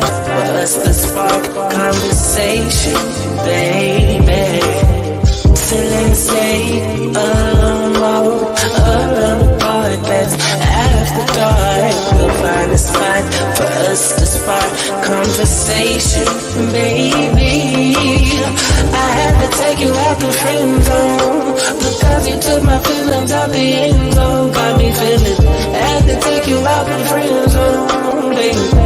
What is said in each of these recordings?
for us to spark conversation, baby. Till stay alone, around the park that's after dark. We'll find a spot for us to spark conversation, baby. I had to take you out the friend zone because you took my feelings out the end zone. Got me feeling. I had to take you out the friend zone, baby.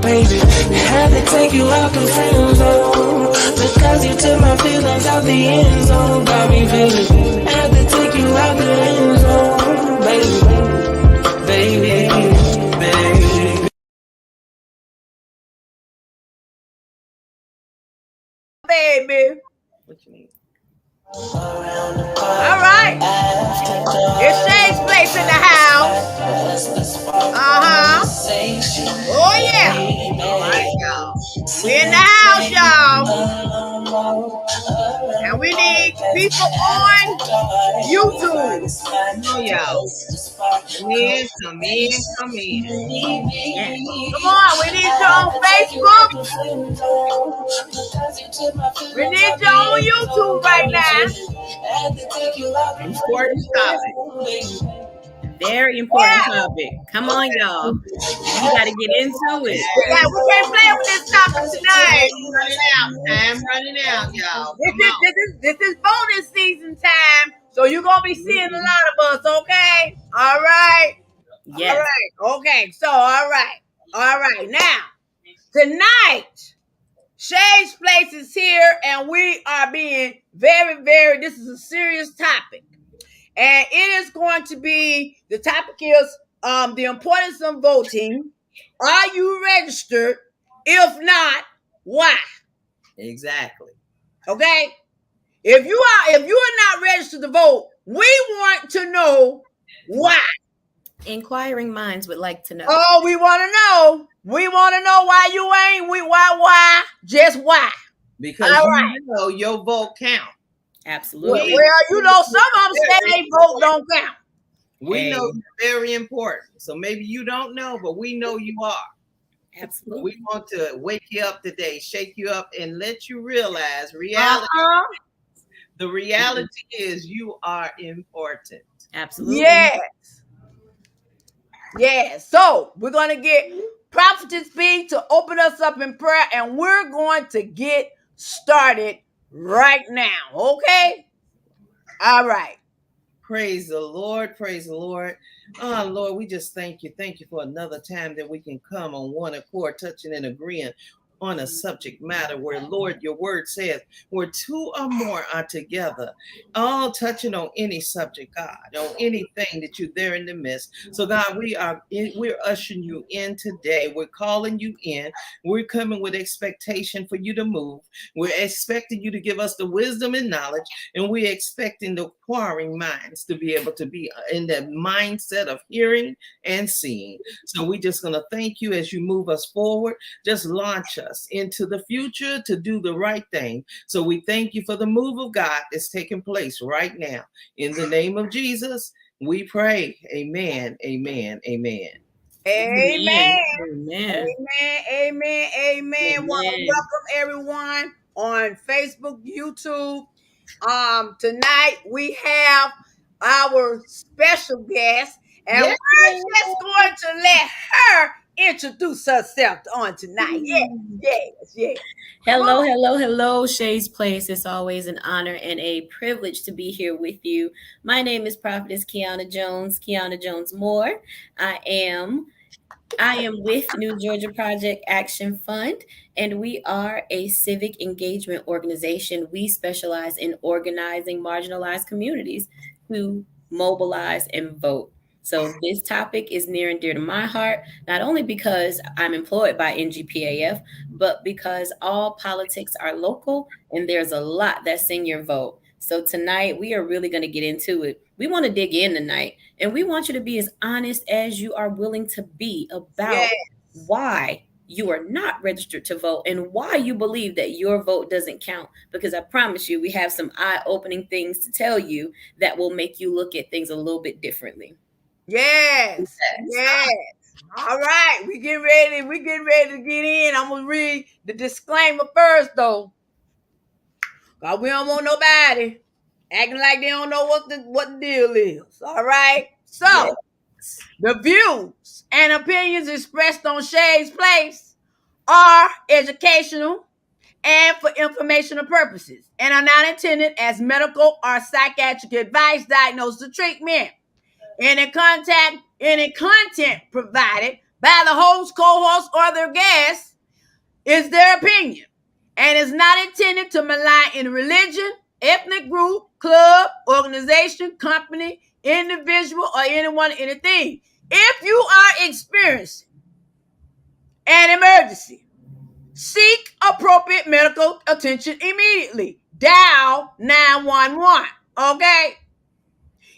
Had to take you out the friend zone because you took my feelings out the end zone. Got me feeling. Had to take you out the end zone, baby. Baby. What you mean? All right. It's Shane's place in the house. Oh yeah. All right, y'all. We're in the house, y'all. And we need people on YouTube. Oh, y'all. Come in. Yeah. Come on, we need you on Facebook. We need you on YouTube right now. Important topic. Very important topic. Come on, y'all. You got to get into it. We can't play with this topic tonight. Time running out, y'all. This is bonus season time. So you're going to be seeing a lot of us, okay? All right. Yes. All right. Okay. So, all right. Now, tonight, Shay's Place is here, and we are being very, very, this is a serious topic. And it is going to be, the topic is the importance of voting. Are you registered? If not, why? Exactly. Okay? If you are not registered to vote, we want to know why. Inquiring minds would like to know. Oh, we want to know. We want to know why you ain't. Why? Just why? Because your vote count. Absolutely. Well, some of them say they vote don't count. We know you're very important. So maybe you don't know, but we know you are. Absolutely. We want to wake you up today, shake you up, and let you realize reality. The reality is you are important. Absolutely. Yes. So we're going to get Prophetess Bee to open us up in prayer, and we're going to get started right now. Okay? All right. Praise the Lord. Praise the Lord. Oh, Lord, we just thank you. Thank you for another time that we can come on one accord, touching and agreeing on a subject matter where, Lord, your word says where two or more are together, all touching on any subject, God, on anything that you're there in the midst. So, God, we're ushering you in today. We're calling you in. We're coming with expectation for you to move. We're expecting you to give us the wisdom and knowledge, and we're expecting the acquiring minds to be able to be in the mindset of hearing and seeing. So we're just going to thank you as you move us forward. Just launch us into the future to do the right thing. So we thank you for the move of God that's taking place right now. In the name of Jesus, we pray. Amen. Amen. Amen. Amen. Amen. Amen. Amen. Welcome everyone on Facebook, YouTube. Tonight we have our special guest, and we're just going to let her introduce herself on tonight. Yes. Hello, Shay's Place. It's always an honor and a privilege to be here with you. My name is Prophetess Keyanna Jones Moore. I am with New Georgia Project Action Fund, and we are a civic engagement organization. We specialize in organizing marginalized communities to mobilize and vote. So this topic is near and dear to my heart, not only because I'm employed by NGPAF, but because all politics are local and there's a lot that's in your vote. So tonight we are really going to get into it. We want to dig in tonight, and we want you to be as honest as you are willing to be about why you are not registered to vote and why you believe that your vote doesn't count. Because I promise you, we have some eye-opening things to tell you that will make you look at things a little bit differently. Yes. All right, we getting ready. We getting ready to get in. I'm gonna read the disclaimer first, though, cause we don't want nobody acting like they don't know what the deal is. All right. So Yes. the views and opinions expressed on Shay's Place are educational and for informational purposes, and are not intended as medical or psychiatric advice, diagnosis, or treatment. Any content provided by the host, co-host, or their guests is their opinion and is not intended to malign any religion, ethnic group, club, organization, company, individual, or anyone, anything. If you are experiencing an emergency, seek appropriate medical attention immediately. Dial 911. Okay?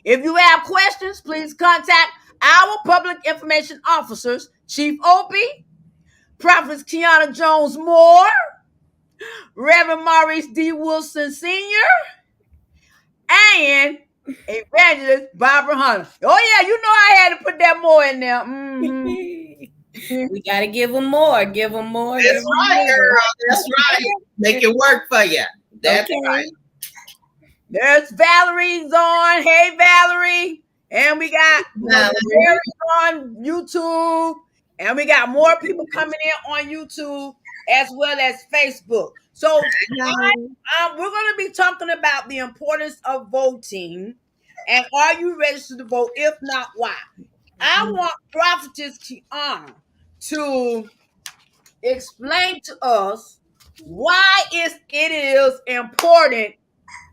If you have questions, please contact our public information officers, Chief Opie, Prophetess Keyanna Jones Moore, Reverend Maurice D. Wilson Sr., and Evangelist Barbara Hunter. Oh, yeah, you know I had to put that more in there. We got to give them more. Give them more. That's right, girl. That's right. Make it work for you. That's right. There's Valerie's on. Hey, Valerie. And we got Valerie on YouTube. And we got more people coming in on YouTube as well as Facebook. So we're going to be talking about the importance of voting. And are you registered to vote? If not, why? I want Prophetess Keyanna to explain to us why it is important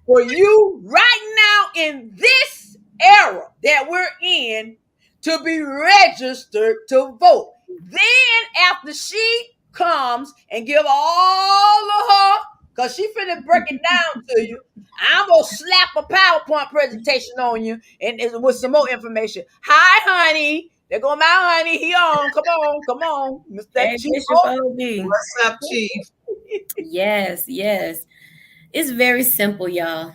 for you right now in this era that we're in to be registered to vote. Then after she comes and give all of her, because she finna break it down to you, I'm gonna slap a PowerPoint presentation on you and with some more information. Hi, honey. There go my honey. He on. Come on. Mr. Hey, Chief Bishop Opie. OB. What's up, Chief? Yes. It's very simple, y'all.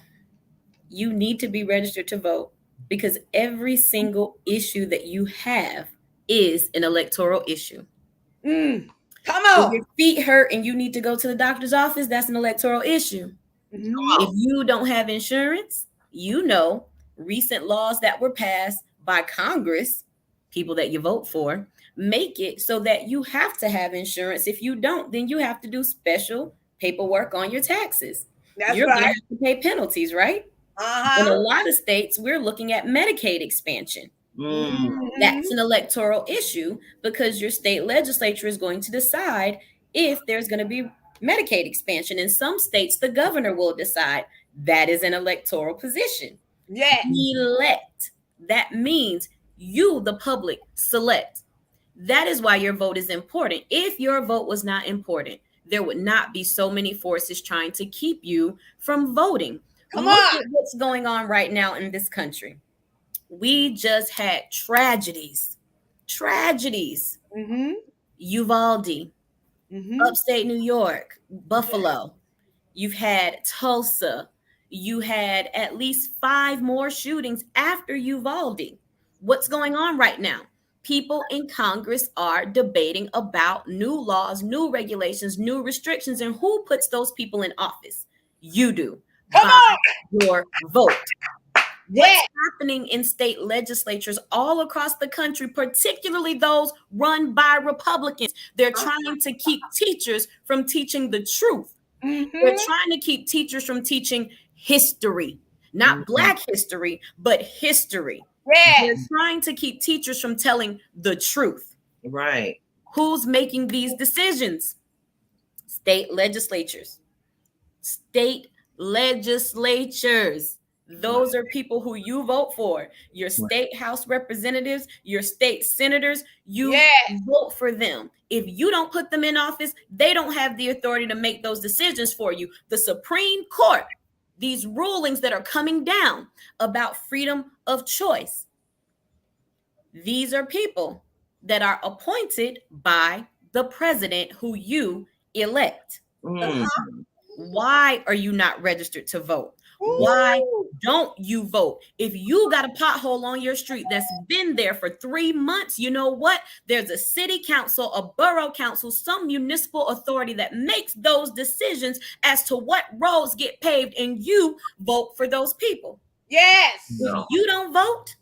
You need to be registered to vote because every single issue that you have is an electoral issue. Come If on. your feet hurt and you need to go to the doctor's office, that's an electoral issue. If you don't have insurance, recent laws that were passed by Congress, people that you vote for, make it so that you have to have insurance. If you don't, then you have to do special paperwork on your taxes. You're going to have to pay penalties, right? In a lot of states, we're looking at Medicaid expansion. That's an electoral issue because your state legislature is going to decide if there's going to be Medicaid expansion. In some states, the governor will decide. That is an electoral position. Yeah. Elect. That means you, the public, select. That is why your vote is important. If your vote was not important, there would not be so many forces trying to keep you from voting. Look at what's going on right now in this country. We just had tragedies. Uvalde, upstate New York, Buffalo. You've had Tulsa. You had at least 5 more shootings after Uvalde. What's going on right now? People in Congress are debating about new laws, new regulations, new restrictions, and who puts those people in office? You do. By your vote. What's happening in state legislatures all across the country, particularly those run by Republicans? They're trying to keep teachers from teaching the truth. They're trying to keep teachers from teaching history, not Black history, but history. They're trying to keep teachers from telling the truth. Right. Who's making these decisions? State legislatures. Those are people who you vote for. Your state house representatives, your state senators, you vote for them. If you don't put them in office, they don't have the authority to make those decisions for you. The Supreme Court, these rulings that are coming down about freedom of choice, these are people that are appointed by the president who you elect. Why are you not registered to vote? Why don't you vote? If you got a pothole on your street that's been there for 3 months, you know what? There's a city council, a borough council, some municipal authority that makes those decisions as to what roads get paved, and you vote for those people. Yes. If you don't vote,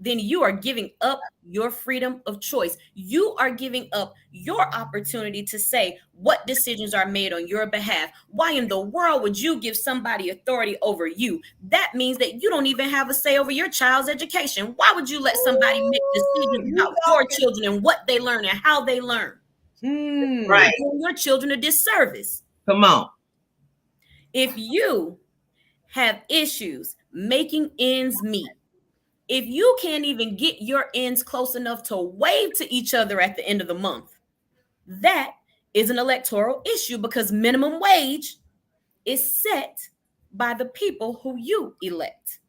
then you are giving up your freedom of choice. You are giving up your opportunity to say what decisions are made on your behalf. Why in the world would you give somebody authority over you? That means that you don't even have a say over your child's education. Why would you let somebody make decisions about your children and what they learn and how they learn? Right. You're doing your children a disservice. Come on. If you have issues making ends meet, if you can't even get your ends close enough to wave to each other at the end of the month, that is an electoral issue, because minimum wage is set by the people who you elect.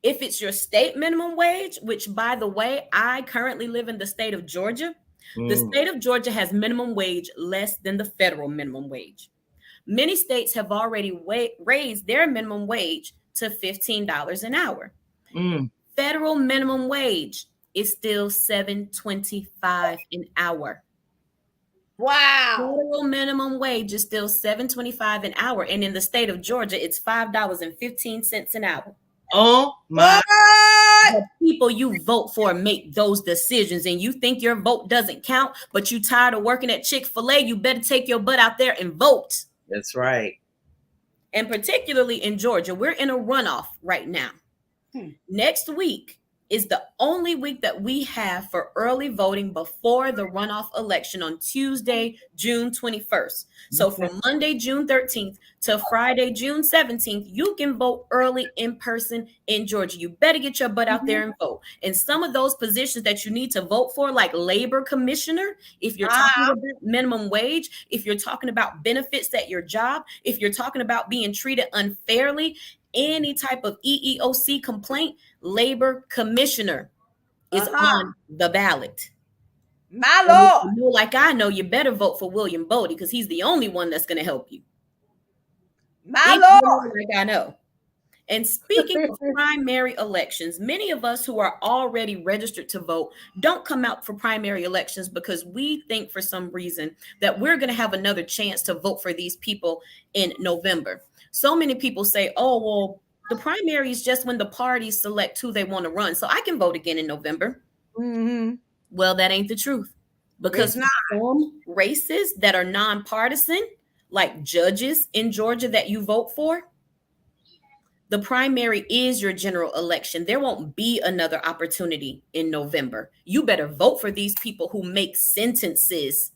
If it's your state minimum wage, which, by the way, I currently live in the state of Georgia, the state of Georgia has minimum wage less than the federal minimum wage. Many states have already raised their minimum wage to $15 an hour. Federal minimum wage is still $7.25 an hour. Wow. Federal minimum wage is still $7.25 an hour. And in the state of Georgia, it's $5.15 an hour. Oh my. The people you vote for make those decisions, and you think your vote doesn't count, but you tired of working at Chick-fil-A, you better take your butt out there and vote. That's right. And particularly in Georgia, we're in a runoff right now. Next week is the only week that we have for early voting before the runoff election on Tuesday, June 21st. So from Monday, June 13th to Friday, June 17th, you can vote early in person in Georgia. You better get your butt out there and vote. And some of those positions that you need to vote for, like labor commissioner, if you're talking about minimum wage, if you're talking about benefits at your job, if you're talking about being treated unfairly, any type of EEOC complaint, labor commissioner is on the ballot. My Lord. If you know, like I know, you better vote for William Bodie, because he's the only one that's going to help you. My Lord. Like I know. And speaking of primary elections, many of us who are already registered to vote don't come out for primary elections because we think for some reason that we're going to have another chance to vote for these people in November. So many people say, oh, well, the primary is just when the parties select who they want to run, so I can vote again in November. Well, that ain't the truth, because some races that are nonpartisan, like judges in Georgia that you vote for, the primary is your general election. There won't be another opportunity in November. You better vote for these people who make sentences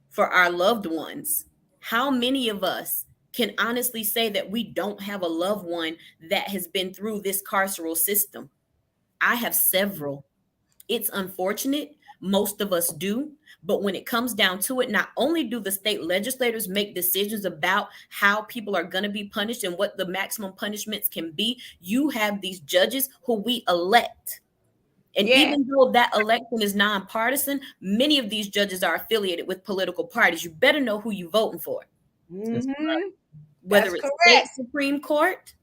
for our loved ones. How many of us can honestly say that we don't have a loved one that has been through this carceral system? I have several. It's unfortunate. Most of us do. But when it comes down to it, not only do the state legislators make decisions about how people are going to be punished and what the maximum punishments can be, you have these judges who we elect. And even though that election is nonpartisan, many of these judges are affiliated with political parties. You better know who you're voting for. Whether it's state Supreme Court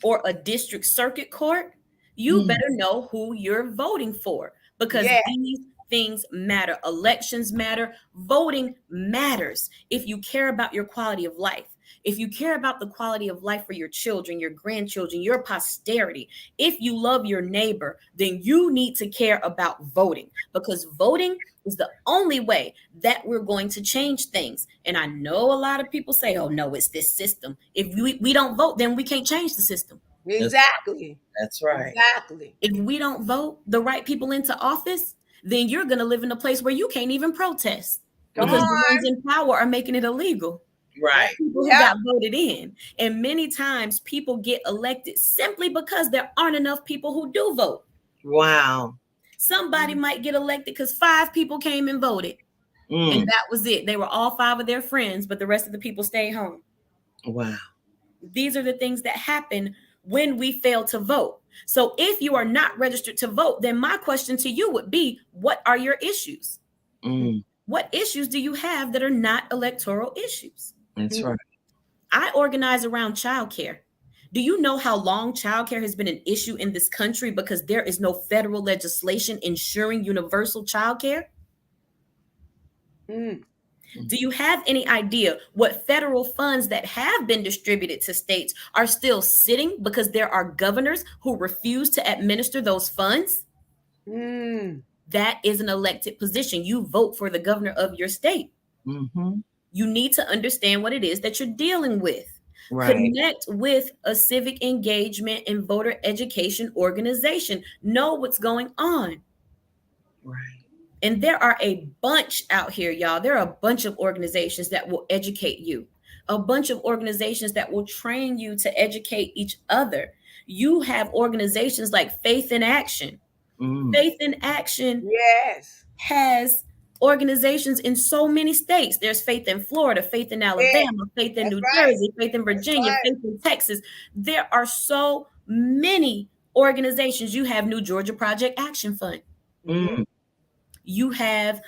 or a district circuit court, you better know who you're voting for, because these things matter. Elections matter. Voting matters. If you care about your quality of life, if you care about the quality of life for your children, your grandchildren, your posterity, if you love your neighbor, then you need to care about voting, because voting is the only way that we're going to change things. And I know a lot of people say, oh, no, it's this system. If we don't vote, then we can't change the system. Exactly. That's right. Exactly. If we don't vote the right people into office, then you're going to live in a place where you can't even protest, because the ones in power are making it illegal. Right. People who got voted in. And many times people get elected simply because there aren't enough people who do vote. Wow. Somebody might get elected because 5 people came and voted. And that was it. They were all 5 of their friends, but the rest of the people stayed home. Wow. These are the things that happen when we fail to vote. So if you are not registered to vote, then my question to you would be, what are your issues? What issues do you have that are not electoral issues? That's right. I organize around childcare. Do you know how long childcare has been an issue in this country because there is no federal legislation ensuring universal childcare? Mm. Do you have any idea what federal funds that have been distributed to states are still sitting because there are governors who refuse to administer those funds? Mm. That is an elected position. You vote for the governor of your state. Mm-hmm. You need to understand what it is that you're dealing with. Right. Connect with a civic engagement and voter education organization. Know what's going on. Right. And there are a bunch out here, y'all. There are a bunch of organizations that will educate you, a bunch of organizations that will train you to educate each other. You have organizations like Faith in Action. Faith in Action Yes. has organizations in so many states. There's Faith in Florida, Faith in Alabama, Faith in New Jersey, Faith in Virginia, Faith in Texas. There are so many organizations. You have New Georgia Project Action Fund. Mm. You have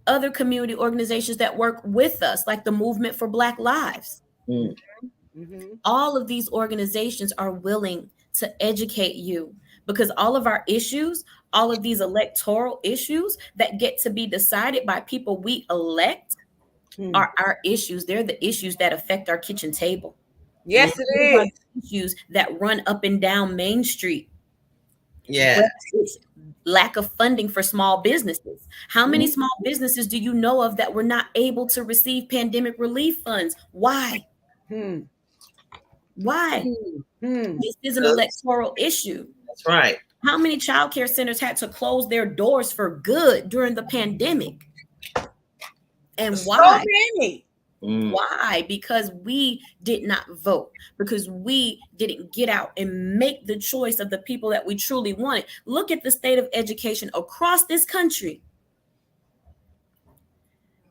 other community organizations that work with us, like the Movement for Black Lives. Mm-hmm. All of these organizations are willing to educate you because all of our issues, all of these electoral issues that get to be decided by people we elect are our issues. They're the issues that affect our kitchen table. Yes, Those it are is. the issues that run up and down Main Street. Yeah. Whether it's lack of funding for small businesses. How many small businesses do you know of that were not able to receive pandemic relief funds? Why? Why? This is an electoral issue. That's right. How many childcare centers had to close their doors for good during the pandemic? And why? So many. Why? Because we did not vote, because we didn't get out and make the choice of the people that we truly wanted. Look at the state of education across this country.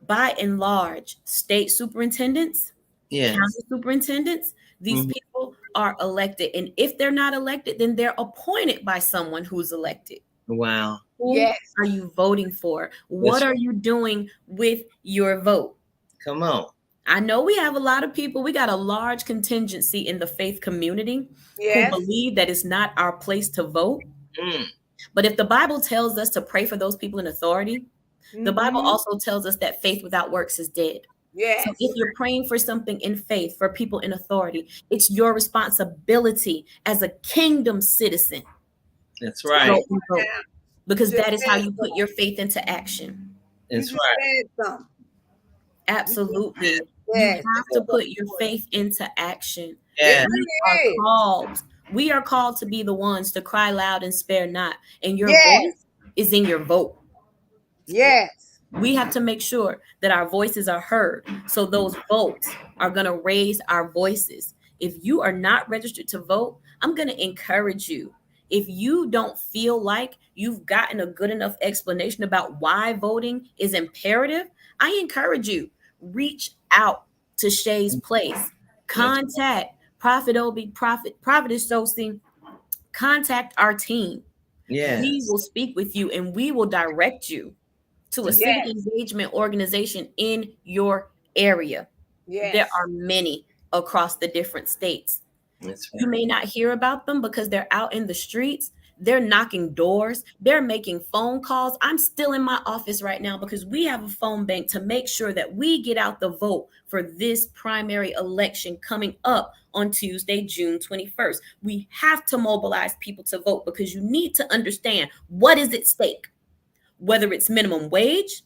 By and large, state superintendents, Yes. county superintendents, these people are elected. And if they're not elected, then they're appointed by someone who's elected. Wow. Who are you voting for? What are you doing with your vote? Come on. I know we have a lot of people. We got a large contingency in the faith community who believe that it's not our place to vote. But if the Bible tells us to pray for those people in authority, the Bible also tells us that faith without works is dead. Yes. So if you're praying for something in faith for people in authority, it's your responsibility as a kingdom citizen. That's right. Because that is how you put your faith into action. That's right. Absolutely. You have to put your faith into action. Yeah. We are called to be the ones to cry loud and spare not. And your voice is in your vote. Yes. We have to make sure that our voices are heard. So those votes are going to raise our voices. If you are not registered to vote, I'm going to encourage you. If you don't feel like you've gotten a good enough explanation about why voting is imperative, I encourage you, reach out to Shay's Place. Contact Prophetess Bee, contact our team. Yes. We will speak with you and we will direct you to a civic engagement organization in your area. Yes. There are many across the different states. That's right. You may not hear about them because they're out in the streets. They're knocking doors. They're making phone calls. I'm still in my office right now because we have a phone bank to make sure that we get out the vote for this primary election coming up on Tuesday, June 21st. We have to mobilize people to vote because you need to understand what is at stake, whether it's minimum wage,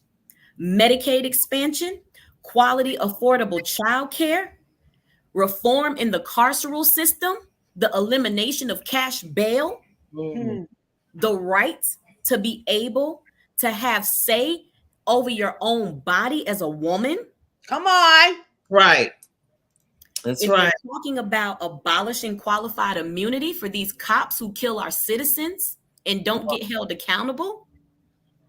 Medicaid expansion, quality, affordable child care, reform in the carceral system, the elimination of cash bail, the right to be able to have say over your own body as a woman. Come on. Right. That's if right. We're talking about abolishing qualified immunity for these cops who kill our citizens and don't get held accountable.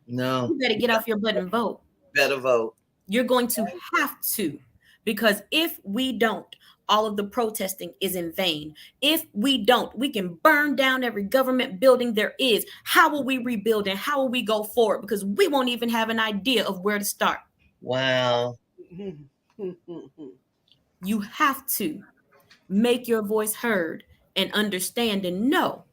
No. You better get off your butt and vote. Better vote. You're going to have to, because if we don't, all of the protesting is in vain. If we don't, we can burn down every government building there is. How will we rebuild and how will we go forward? Because we won't even have an idea of where to start. Wow. You have to make your voice heard and understand and know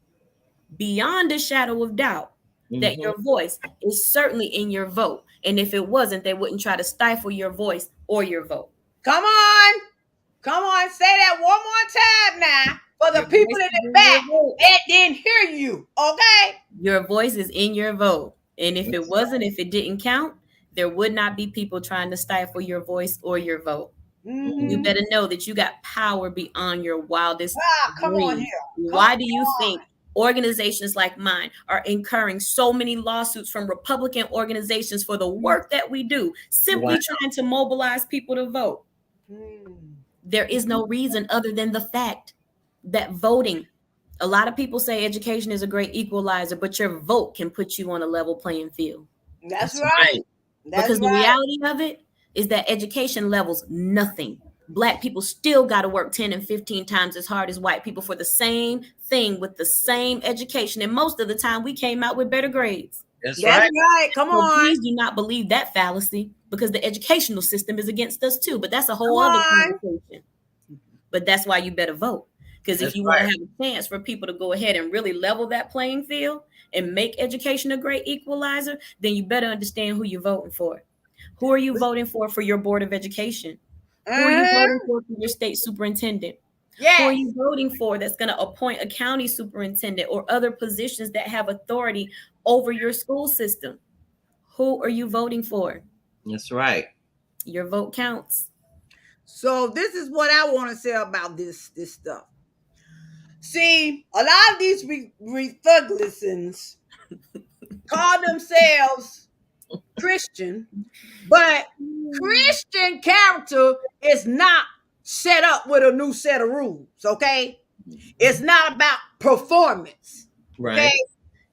beyond a shadow of doubt that your voice is certainly in your vote. And if it wasn't, they wouldn't try to stifle your voice or your vote. Come on. Come on. Say that one more time now for the people in the back that didn't hear you. Okay? Your voice is in your vote. And if it wasn't, if it didn't count, there would not be people trying to stifle your voice or your vote. You better know that you got power beyond your wildest come dreams. on here. Why do you think organizations like mine are incurring so many lawsuits from Republican organizations for the work that we do, simply trying to mobilize people to vote? There is no reason other than the fact that voting, a lot of people say education is a great equalizer, but your vote can put you on a level playing field. That's right. Because the reality of it is that education levels nothing. Black people still got to work 10 and 15 times as hard as white people for the same thing with the same education. And most of the time we came out with better grades. That's right. Come on. Please do not believe that fallacy, because the educational system is against us too. But that's a whole other conversation. But that's why you better vote. Because if you want to have a chance for people to go ahead and really level that playing field and make education a great equalizer, then you better understand who you're voting for. Who are you voting for your Board of Education? Who are you voting for your state superintendent? Who are you voting for that's going to appoint a county superintendent or other positions that have authority over your school system? Who are you voting for? That's right. Your vote counts. So this is what I want to say about this stuff. See, a lot of these Republicans call themselves Christian, but Christian character is not set up with a new set of rules, okay? It's not about performance, okay?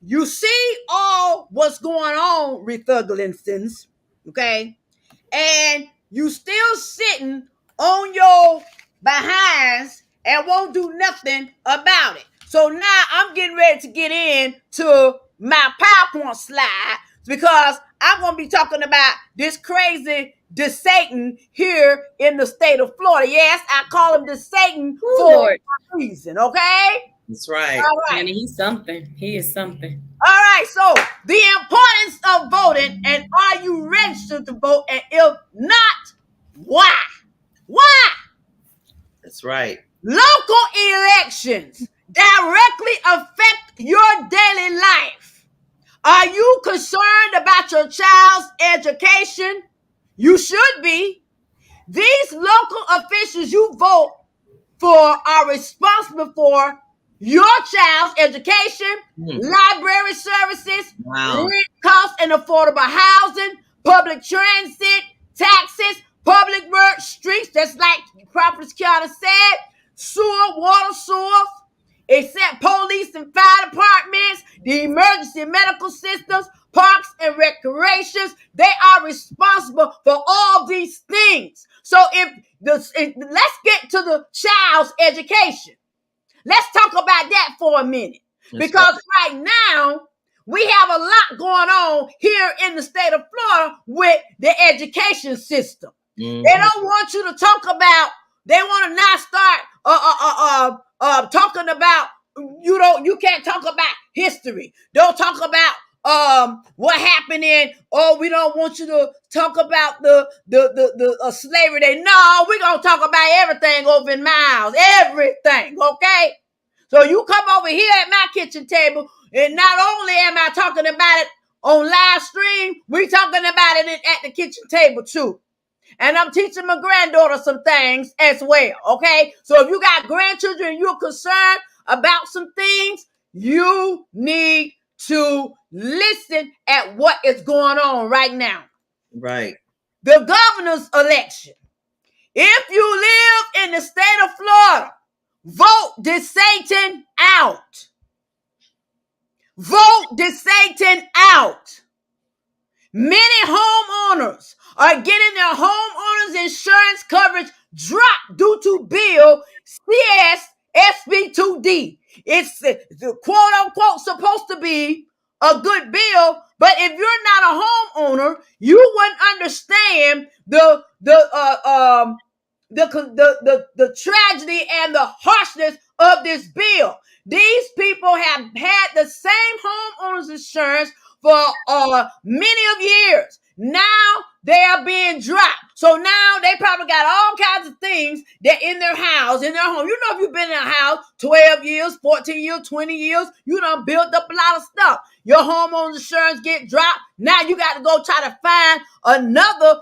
You see all what's going on, Republicans, okay? And you still sitting on your behinds and won't do nothing about it. So now I'm getting ready to get into my PowerPoint slide, because I'm going to be talking about this crazy Satan here in the state of Florida. Yes, I call him the Satan for a reason, okay? That's right. All right. And he's something. He is something. All right, so the importance of voting, and are you registered to vote? And if not, why? Why? That's right. Local elections directly affect your daily life. Are you concerned about your child's education? You should be. These local officials you vote for are responsible for your child's education, library services, rent costs and affordable housing, public transit, taxes, public works, streets, just like Prophetess Keyanna said, sewer, water source, except police and fire departments, the emergency medical systems, parks and recreations. They are responsible for all these things. So let's get to the child's education. Let's talk about that for a minute. Because right now, we have a lot going on here in the state of Florida with the education system. They don't want you to talk about, they want to not start talking about, you can't talk about history. Don't talk about what happened we don't want you to talk about the slavery. No, we're gonna talk about everything over in my house. Everything, okay? So you come over here at my kitchen table, and not only am I talking about it on live stream, we're talking about it at the kitchen table too. And I'm teaching my granddaughter some things as well, okay? So if you got grandchildren and you're concerned about some things, you need to listen at what is going on right now. Right. The governor's election. If you live in the state of Florida, vote this Satan out. Vote this Satan out. Many homeowners are getting their homeowners insurance coverage dropped due to bill CS-SB2D. It's the quote unquote supposed to be a good bill, but if you're not a homeowner, you wouldn't understand the the tragedy and the harshness of this bill. These people have had the same homeowners insurance for many of years. Now they are being dropped. So now they probably got all kinds of things that in their house, in their home. You know, if you've been in a house 12 years, 14 years, 20 years, you done built up a lot of stuff. Your homeowner's insurance get dropped. Now you got to go try to find another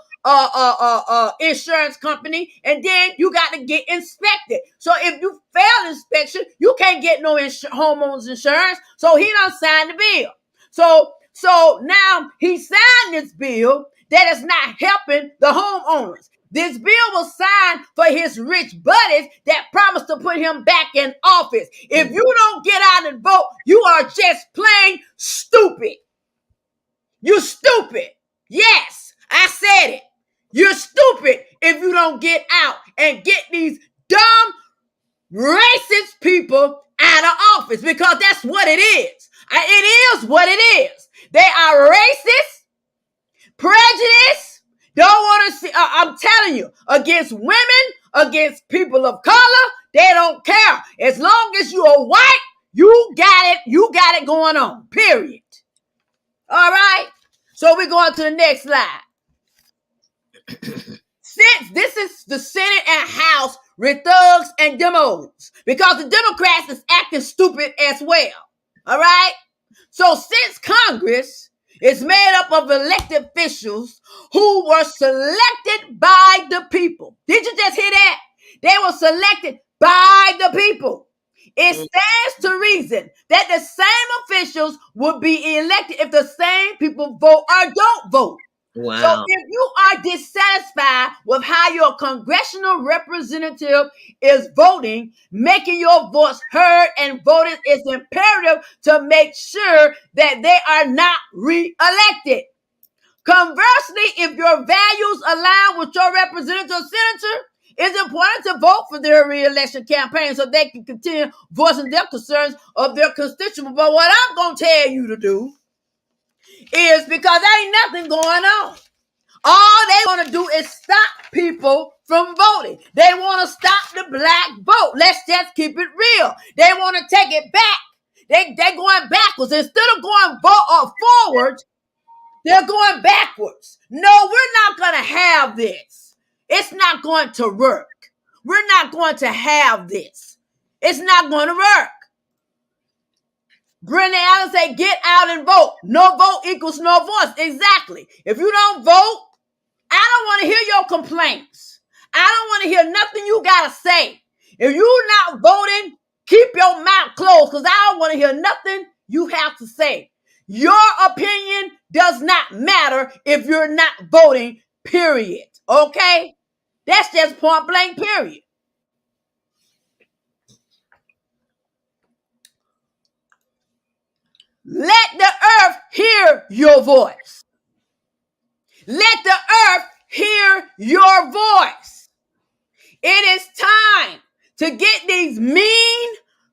insurance company, and then you got to get inspected. So if you fail inspection, you can't get no homeowners insurance. So he done signed the bill. So now he signed this bill that is not helping the homeowners. This bill was signed for his rich buddies that promised to put him back in office. If you don't get out and vote, you are just plain stupid. You're stupid. Yes, I said it. You're stupid if you don't get out and get these dumb, racist people out of office, because that's what it is. It is what it is. They are racist, prejudiced, don't want to see, I'm telling you, against women, against people of color. They don't care. As long as you are white, you got it going on, period. All right? So we're going to the next slide. Since this is the Senate and House with thugs and demos, because the Democrats is acting stupid as well. All right? So since Congress is made up of elected officials who were selected by the people. Did you just hear that? They were selected by the people. It stands to reason that the same officials will be elected if the same people vote or don't vote. Wow. So if you are dissatisfied with how your congressional representative is voting, making your voice heard and voted is imperative to make sure that they are not re-elected. Conversely, if your values align with your representative or senator, it's important to vote for their re-election campaign so they can continue voicing their concerns of their constituents. But what I'm going to tell you to do is, because there ain't nothing going on, all they want to do is stop people from voting. They want to stop the black vote. Let's just keep it real. They want to take it back. They're going backwards. Instead of going forward, they're going backwards. No, we're not going to have this. It's not going to work. We're not going to have this. It's not going to work. Brenda Allen say, get out and vote. No vote equals no voice. Exactly. If you don't vote, I don't want to hear your complaints. I don't want to hear nothing you got to say. If you're not voting, keep your mouth closed, because I don't want to hear nothing you have to say. Your opinion does not matter if you're not voting, period. Okay? That's just point blank, period. Let the earth hear your voice. Let the earth hear your voice. It is time to get these mean,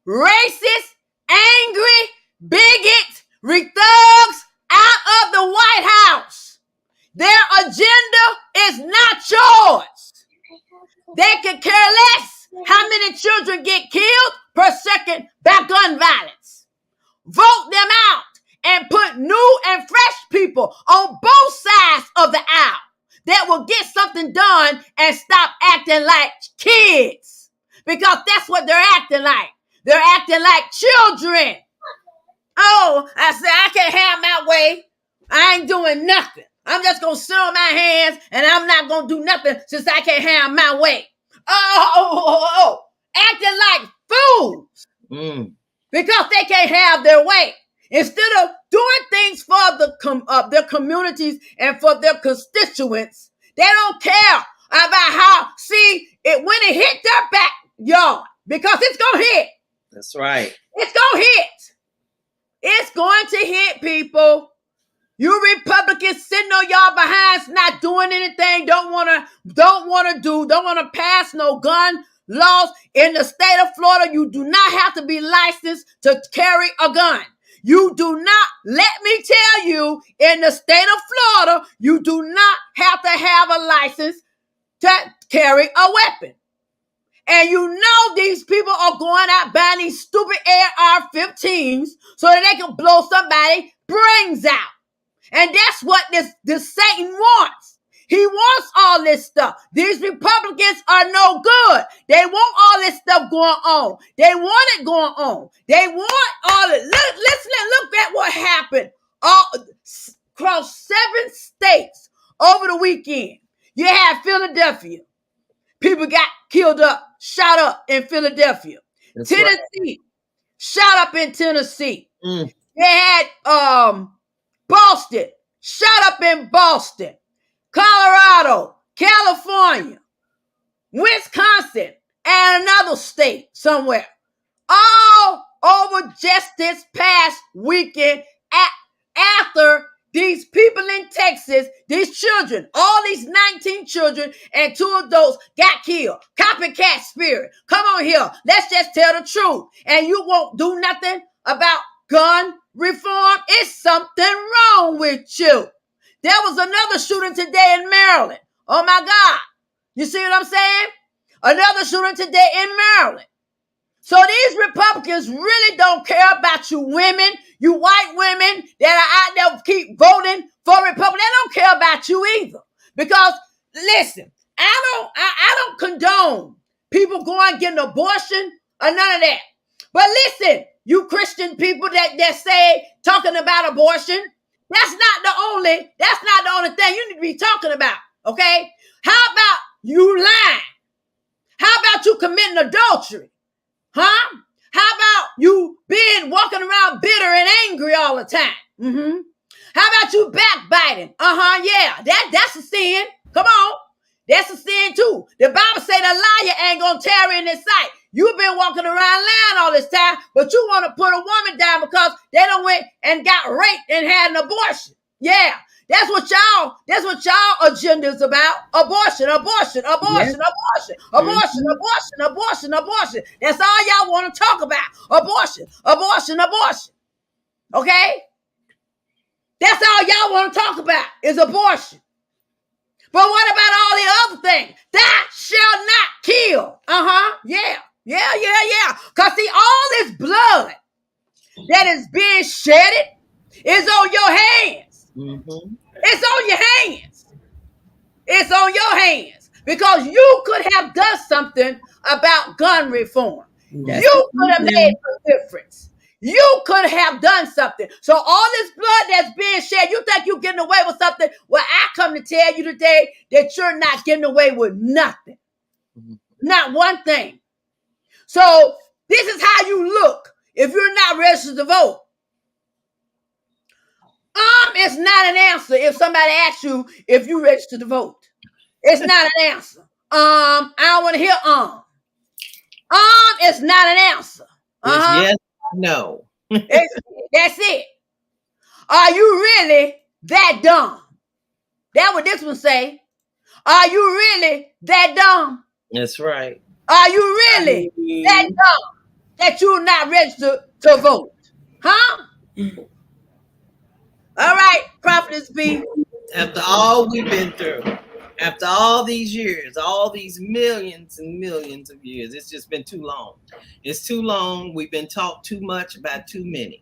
racist, angry, bigot, thugs out of the White House. Their agenda is not yours. They could care less how many children get killed per second by gun violence. Vote them out and put new and fresh people on both sides of the aisle that will get something done and stop acting like kids, because that's what they're acting like. They're acting like children. Oh, I said, I can't have my way. I ain't doing nothing. I'm just going to sit on my hands and I'm not going to do nothing since I can't have my way. Acting like fools because they can't have their way. Instead of doing things for their communities and for their constituents, they don't care about how, when it hit their backyard, because it's going to hit. That's right. It's going to hit. It's going to hit, people. You Republicans sitting on y'all behinds, not doing anything, don't want to pass no gun laws. In the state of Florida, you do not have to be licensed to carry a gun. You do not, let me tell you, in the state of Florida, you do not have to have a license to carry a weapon. And you know these people are going out buying these stupid AR-15s so that they can blow somebody's brains out. And that's what this Satan wants. He wants all this stuff. These Republicans are no good. They want all this stuff going on. They want it going on. They want all it. Look at what happened all across 7 states over the weekend. You had Philadelphia. People got killed up, shot up in Philadelphia. That's Tennessee, right. shot up in Tennessee. They had Boston, shot up in Boston. Colorado, California, Wisconsin, and another state somewhere. All over just this past weekend after these people in Texas, these children, all these 19 children and 2 adults got killed. Copycat spirit. Come on here. Let's just tell the truth. And you won't do nothing about gun reform? It's something wrong with you. There was another shooting today in Maryland. Oh my God. You see what I'm saying? Another shooting today in Maryland. So these Republicans really don't care about you women, you white women that are out there keep voting for Republicans. They don't care about you either. Because listen, I don't condone people going and getting an abortion or none of that. But listen, you Christian people that say talking about abortion, that's not the only thing you need to be talking about. Okay? How about you lying? How about you committing adultery? Huh? How about you being walking around bitter and angry all the time? How about you backbiting? Yeah. That's a sin. Come on. That's a sin too. The Bible say the liar ain't gonna tarry in his sight. You've been walking around lying all this time, but you want to put a woman down because they done went and got raped and had an abortion. Yeah. That's what y'all agenda is about. Abortion. Abortion. That's all y'all want to talk about. Abortion. Okay? That's all y'all want to talk about is abortion. But what about all the other things? Thou shalt not kill. Yeah. Because see, all this blood that is being shedded is on your hands. It's on your hands. It's on your hands. Because you could have done something about gun reform. You could have made a difference. You could have done something. So all this blood that's being shed, you think you're getting away with something? Well, I come to tell you today that you're not getting away with nothing. Not one thing. So this is how you look if you're not registered to vote. It's not an answer if somebody asks you if you registered to vote. It's not an answer. I don't want to hear it's not an answer. Yes, no. That's it. Are you really that dumb? That's what this one say. Are you really that dumb? That's right. Are you really that dumb that you're not registered to vote? Huh? All right, Prophetess Bee. After all we've been through, after all these years, all these millions and millions of years, it's just been too long. It's too long. We've been taught too much by too many.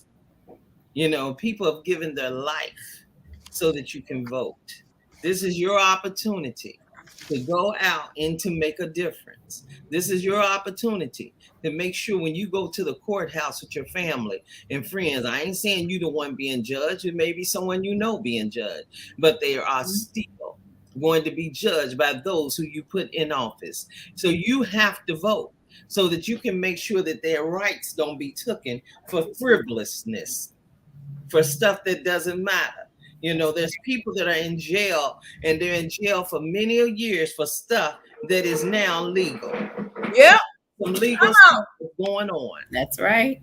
You know, people have given their life so that you can vote. This is your opportunity to go out and to make a difference. This is your opportunity to make sure when you go to the courthouse with your family and friends, I ain't saying you the one being judged, it may be someone you know being judged, but they are still going to be judged by those who you put in office. So you have to vote so that you can make sure that their rights don't be taken for frivolousness, for stuff that doesn't matter. You know, there's people that are in jail and they're in jail for many years for stuff that is now legal. Yep. Some legal stuff is going on. That's right.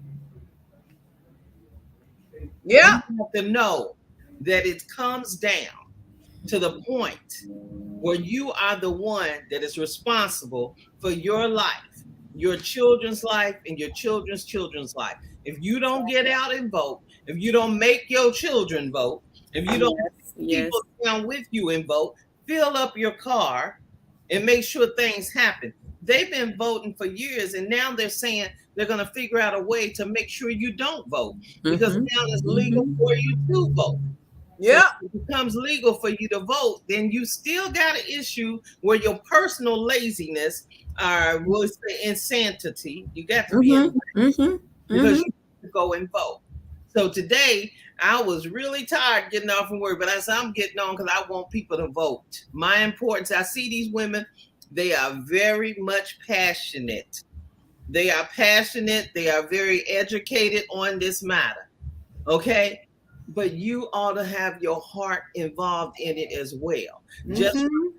Yeah. You have to know that it comes down to the point where you are the one that is responsible for your life, your children's life, and your children's children's life. If you don't get out and vote, if you don't make your children vote, if you don't have people down with you and vote, fill up your car and make sure things happen. They've been voting for years, and now they're saying they're going to figure out a way to make sure you don't vote, because now it's legal for you to vote. Yeah. So if it becomes legal for you to vote, then you still got an issue where your personal laziness, will say insanity, you got to be because you have to go and vote. So today, I was really tired getting off from work, but I said I'm getting on because I want people to vote. My importance, I see these women, they are very much passionate. They are passionate. They are very educated on this matter. Okay? But you ought to have your heart involved in it as well. Just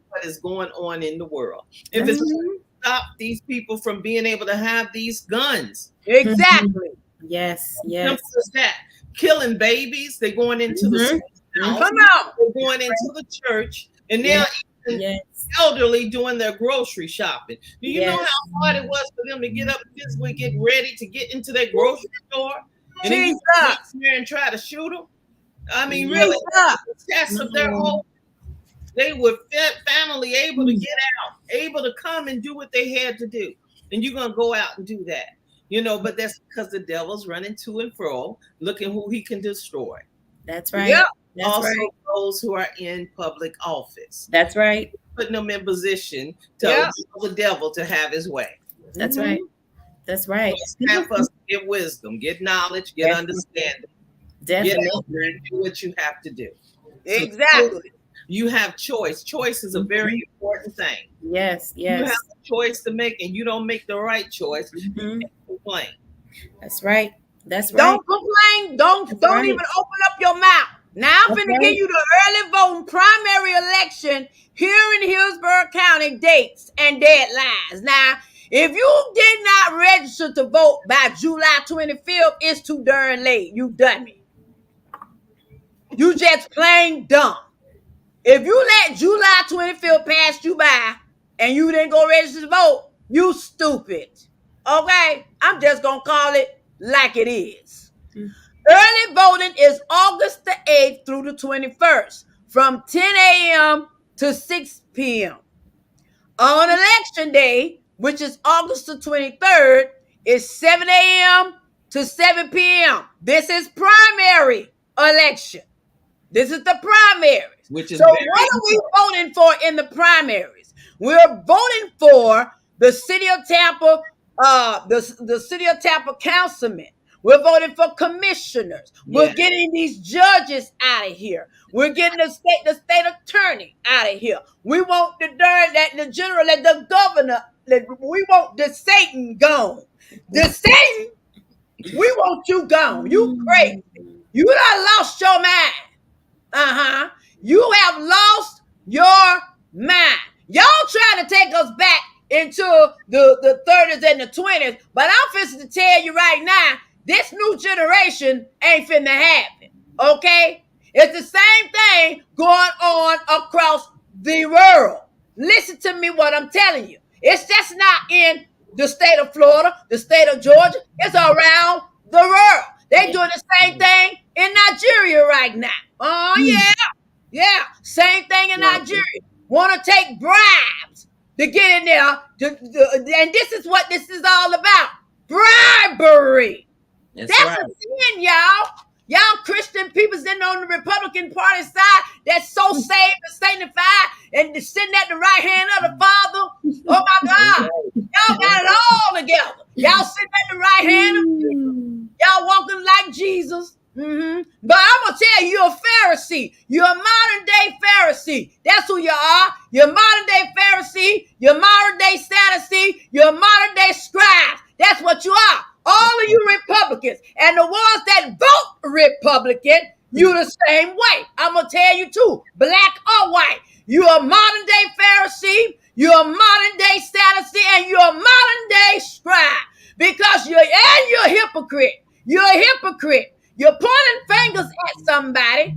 what is going on in the world. If it's to stop these people from being able to have these guns. Exactly. Yes. Simple as that. Killing babies. They're going into the house. Come on. They're going into the church. And now even elderly doing their grocery shopping. Do you know how hard it was for them to get up this week, get ready to get into their grocery store? And then you come here and try to shoot them? I mean, really, the test of their whole, they were family able to get out, able to come and do what they had to do. And you're going to go out and do that. You know, but that's because the devil's running to and fro, looking who he can destroy. That's right. Yep. That's also, right. those who are in public office. That's right. Putting them in position to allow the devil to have his way. That's right. That's right. It's time for us to get wisdom, get knowledge, get understanding. Definitely. Get out there and do what you have to do. Exactly. So you have choice. Choice is a very important thing. Yes. You have Yes. a choice to make, and you don't make the right choice. You can't complain. That's right. That's right. Don't complain. Don't even open up your mouth. Now I'm finna give you the early voting primary election here in Hillsborough County dates and deadlines. Now, if you did not register to vote by July 25th, it's too darn late. You dummy. You just plain dumb. If you let July 25th pass you by and you didn't go register to vote, you stupid. Okay? I'm just going to call it like it is. Early voting is August the 8th through the 21st from 10 a.m. to 6 p.m. On election day, which is August the 23rd, is 7 a.m. to 7 p.m. This is primary election. This is the primaries. So what are we voting for in the primaries? We're voting for the city of Tampa, the city of Tampa councilmen. We're voting for commissioners. We're getting these judges out of here. We're getting the state attorney out of here. We want the general, the governor. We want the Satan gone. The Satan, we want you gone. You crazy. You done lost your mind. You have lost your mind. Y'all trying to take us back into the 30s and the 20s, but I'm fixing to tell you right now, this new generation ain't finna happen, okay? It's the same thing going on across the world. Listen to me what I'm telling you. It's just not in the state of Florida, the state of Georgia. It's around the world. They doing the same thing in Nigeria right now. Oh, yeah. Same thing in Nigeria. Want to take bribes to get in there. And this is what this is all about. Bribery. That's right. A sin, y'all. Y'all Christian people sitting on the Republican Party side that's so saved and sanctified and sitting at the right hand of the Father. Oh, my God. Y'all got it all together. Y'all sitting at the right hand of Jesus. Y'all walking like Jesus. But I'm going to tell you, you're a Pharisee. You're a modern day Pharisee. That's who you are. You're a modern day Pharisee. You're a modern day Sadducee. You're a modern day scribe. That's what you are. All of you Republicans and the ones that vote Republican, you the same way. I'm going to tell you too, black or white. You're a modern day Pharisee. You're a modern day Sadducee, and you're a modern day scribe. Because you're a hypocrite. You're a hypocrite. You're pointing fingers at somebody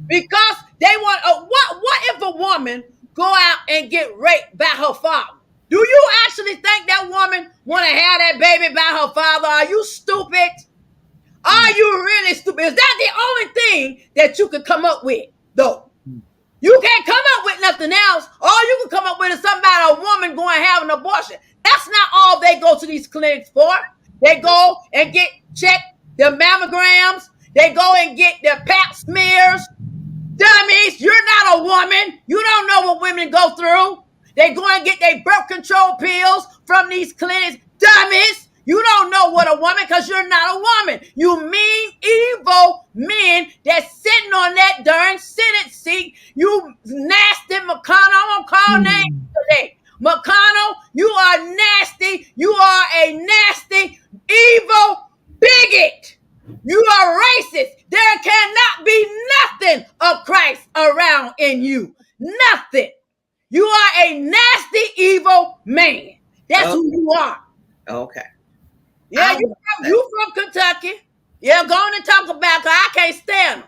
because they want what if a woman go out and get raped by her father? Do you actually think that woman want to have that baby by her father? Are you stupid? Are you really stupid? Is that the only thing that you could come up with, though? You can't come up with nothing else. All you can come up with is something about a woman going to have an abortion. That's not all they go to these clinics for. They go and get checked their mammograms. They go and get their pap smears. Dummies, you're not a woman. You don't know what women go through. They go and get their birth control pills from these clinics. Dummies, you don't know what a woman, because you're not a woman. You mean, evil men that's sitting on that darn Senate seat. You nasty McConnell. I'm going to call names today. McConnell, you are nasty. You are a nasty, evil bigot. You are racist. There cannot be nothing of Christ around in you. Nothing. You are a nasty, evil man. That's who you are. Okay. Yeah, you from Kentucky. Yeah, go on and talk about, because I can't stand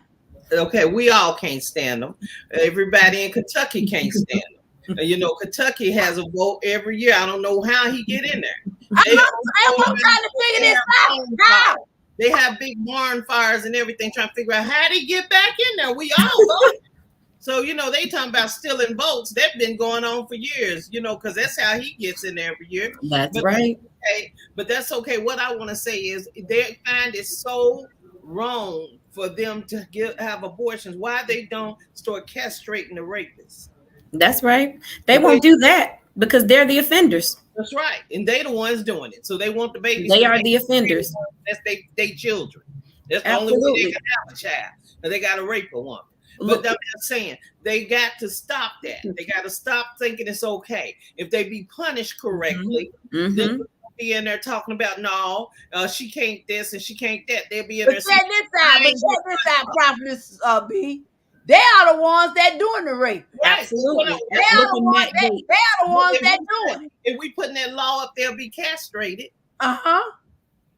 them. Okay, we all can't stand them. Everybody in Kentucky can't stand them. You know, Kentucky has a vote every year. I don't know how he get in there. I'm trying to figure this out. How? They have big barn fires and everything, trying to figure out how they get back in there. We all voted. So, you know, they talking about stealing votes. That's been going on for years, you know, because that's how he gets in there every year. That's right. Okay, but that's okay. What I want to say is they find it so wrong for them to have abortions. Why they don't start castrating the rapists? That's right. They won't do that because they're the offenders. That's right. And they the ones doing it. So they want the babies. They are the offenders. That's they children. That's the only way they can have a child. And they got to rape a woman. But I'm just saying, they got to stop that. They got to stop thinking it's okay. If they be punished correctly, then be in there talking about, no, she can't this and she can't that. They'll be in there. Check this out, Prophetess Bee. They are the ones that doing the rape. Right. Absolutely. They are the ones that doing it. If we putting that law up, they'll be castrated.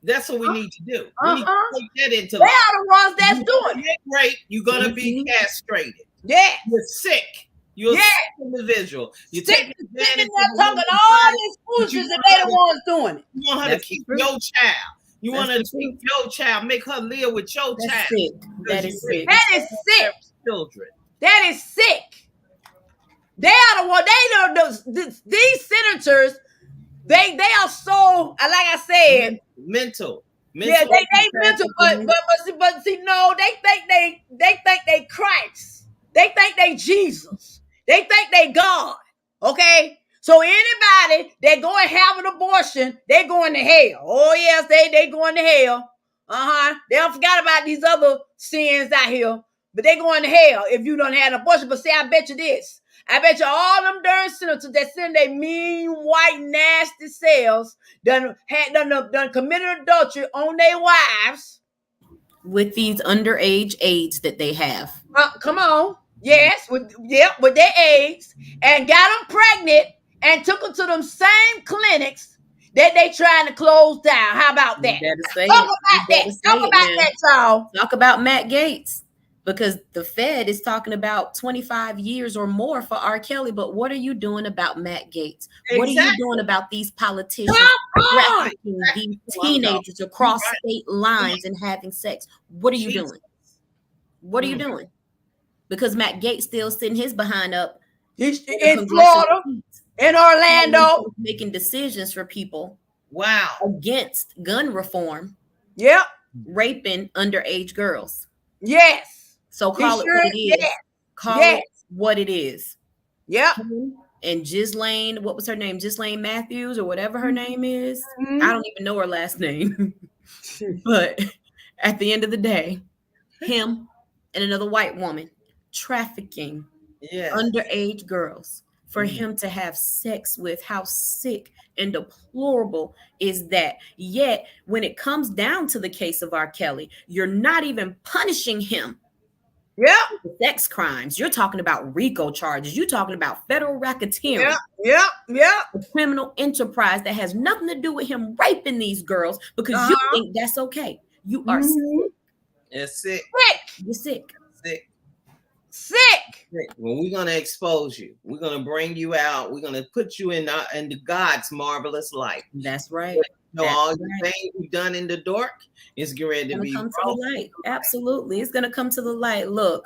That's what we need to do. We need to take that into. They are the ones that's doing it. Great, you're gonna be castrated. Yeah, you're sick. You're a sick individual. You're taking advantage. Talking all these foolishness, and they the ones doing it. You want her to keep your child. You want her to keep your child. Make her live with your child. Sick. That is sick. That is sick. Children. That is sick. They are the one. They know these senators. They are so, like I said, mental. Yeah, they mental, but see, no, they think they Christ. They think they Jesus. They think they God. Okay, so anybody that go and have an abortion, they going to hell. Oh yes, they going to hell. They don't forget about these other sins out here, but they going to hell if you don't have an abortion. But see, I bet you this. I bet you all them darn senators that send their mean, white, nasty selves done committed adultery on their wives. With these underage aides that they have. Come on. Yes, with their aides. And got them pregnant and took them to them same clinics that they trying to close down. How about that? Talk about that, y'all. Talk about Matt Gaetz. Because the Fed is talking about 25 years or more for R. Kelly. But what are you doing about Matt Gaetz? Exactly. What are you doing about these politicians trafficking these teenagers across state lines and having sex? What are you doing? What are you doing? Because Matt Gaetz still sitting his behind up. He's in Florida, in Orlando. Making decisions for people. Wow. Against gun reform. Yep. Raping underage girls. Yes. So call it what it is. Yes. Call it what it is. Yep. And Ghislaine, what was her name? Ghislaine Matthews or whatever her name is. I don't even know her last name. But at the end of the day, him and another white woman trafficking underage girls for him to have sex with. How sick and deplorable is that? Yet, when it comes down to the case of R. Kelly, you're not even punishing him. Yeah. Sex crimes. You're talking about RICO charges. You're talking about federal racketeering. Yeah. A criminal enterprise that has nothing to do with him raping these girls because you think that's okay. You are sick. It's sick. You're sick. Sick. Well, we're gonna expose you. We're gonna bring you out. We're gonna put you in the God's marvelous light. That's right. So all the things you've done in the dark is getting ready to be come to the light. Absolutely. It's going to come to the light. Look,